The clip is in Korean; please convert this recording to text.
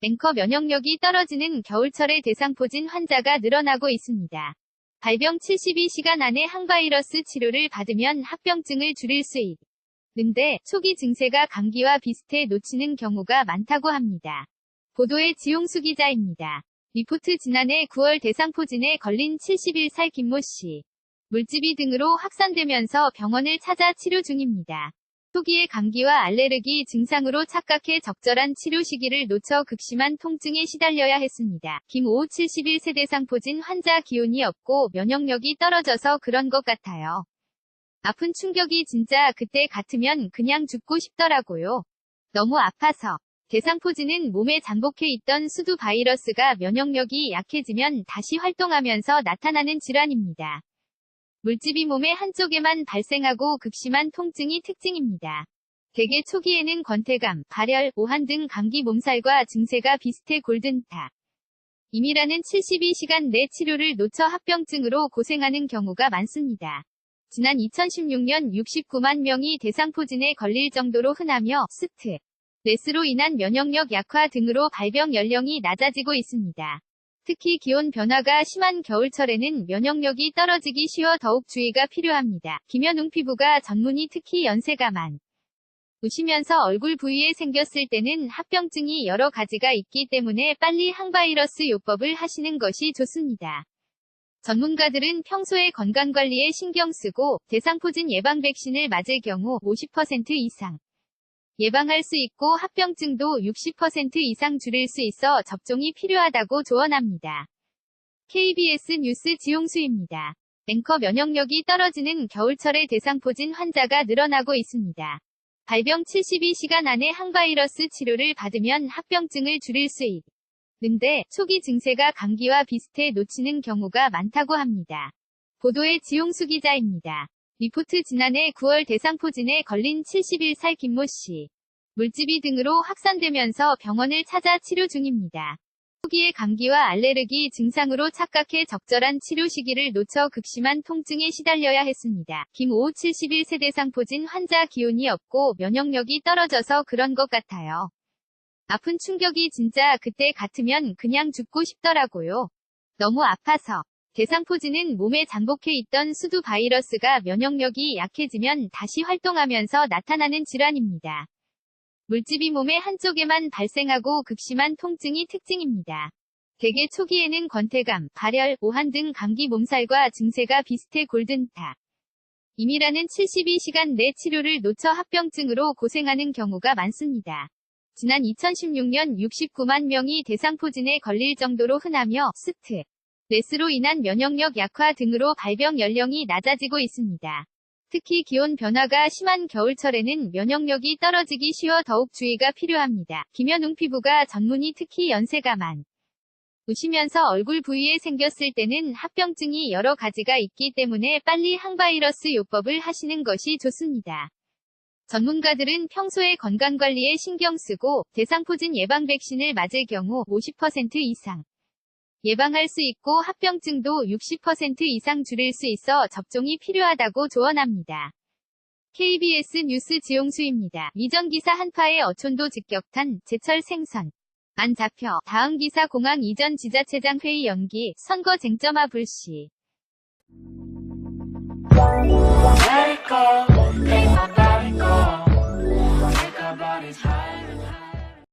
앵커 면역력이 떨어지는 겨울철에 대상포진 환자가 늘어나고 있습니다. 발병 72시간 안에 항바이러스 치료를 받으면 합병증을 줄일 수 있는데 초기 증세가 감기와 비슷해 놓치는 경우가 많다고 합니다. 보도의 지용수 기자입니다. 리포트 지난해 9월 대상포진에 걸린 71살 김모 씨. 물집이 등으로 확산되면서 병원을 찾아 치료 중입니다. 초기에 감기와 알레르기 증상으로 착각해 적절한 치료 시기를 놓쳐 극심한 통증에 시달려야 했습니다. 김오 71세 대상포진 환자 기운이 없고 면역력이 떨어져서 그런 것 같아요. 아픈 충격이 진짜 그때 같으면 그냥 죽고 싶더라고요. 너무 아파서. 대상포진은 몸에 잠복해 있던 수두 바이러스가 면역력이 약해지면 다시 활동하면서 나타나는 질환입니다. 물집이 몸의 한쪽에만 발생하고 극심한 통증이 특징입니다. 대개 초기에는 권태감, 발열, 오한 등 감기 몸살과 증세가 비슷해 골든타. 임이라는 72시간 내 치료를 놓쳐 합병증으로 고생하는 경우가 많습니다. 지난 2016년 69만 명이 대상포진에 걸릴 정도로 흔하며 스트레스로 인한 면역력 약화 등으로 발병 연령이 낮아지고 있습니다. 특히 기온 변화가 심한 겨울철에는 면역력이 떨어지기 쉬워 더욱 주의가 필요합니다. 김현웅 피부가 전문의 특히 연세가 많으시면서 얼굴 부위에 생겼을 때는 합병증이 여러 가지가 있기 때문에 빨리 항바이러스 요법을 하시는 것이 좋습니다. 전문가들은 평소에 건강관리에 신경 쓰고 대상포진 예방 백신을 맞을 경우 50% 이상 예방할 수 있고 합병증도 60% 이상 줄일 수 있어 접종이 필요하다고 조언합니다. KBS 뉴스 지용수입니다. 앵커 면역력이 떨어지는 겨울철에 대상포진 환자가 늘어나고 있습니다. 발병 72시간 안에 항바이러스 치료를 받으면 합병증을 줄일 수 있는데 초기 증세가 감기와 비슷해 놓치는 경우가 많다고 합니다. 보도의 지용수 기자입니다. 리포트 지난해 9월 대상포진에 걸린 71살 김모 씨. 물집이 등으로 확산되면서 병원을 찾아 치료 중입니다. 초기에 감기와 알레르기 증상으로 착각해 적절한 치료 시기를 놓쳐 극심한 통증에 시달려야 했습니다. 김오 71세 대상포진 환자 기운이 없고 면역력이 떨어져서 그런 것 같아요. 아픈 충격이 진짜 그때 같으면 그냥 죽고 싶더라고요. 너무 아파서. 대상포진은 몸에 잠복해 있던 수두 바이러스가 면역력이 약해지면 다시 활동하면서 나타나는 질환입니다. 물집이 몸의 한쪽에만 발생하고 극심한 통증이 특징입니다. 대개 초기에는 권태감, 발열, 오한 등 감기 몸살과 증세가 비슷해 골든타. 임이라는 72시간 내 치료를 놓쳐 합병증으로 고생하는 경우가 많습니다. 지난 2016년 69만 명이 대상포진에 걸릴 정도로 흔하며 스트레스로 인한 면역력 약화 등으로 발병 연령이 낮아지고 있습니다. 특히 기온 변화가 심한 겨울철에는 면역력이 떨어지기 쉬워 더욱 주의가 필요합니다. 김현웅 피부가 전문의 특히 연세가 많으시면서 얼굴 부위에 생겼을 때는 합병증이 여러 가지가 있기 때문에 빨리 항바이러스 요법을 하시는 것이 좋습니다. 전문가들은 평소에 건강관리에 신경 쓰고 대상포진 예방 백신을 맞을 경우 50% 이상 예방할 수 있고 합병증도 60% 이상 줄일 수 있어 접종이 필요하다고 조언합니다. KBS 뉴스 지용수입니다. 이전 기사 한파에 어촌도 직격탄, 제철 생선 안 잡혀. 다음 기사 공항 이전 지자체장 회의 연기, 선거 쟁점화 불씨.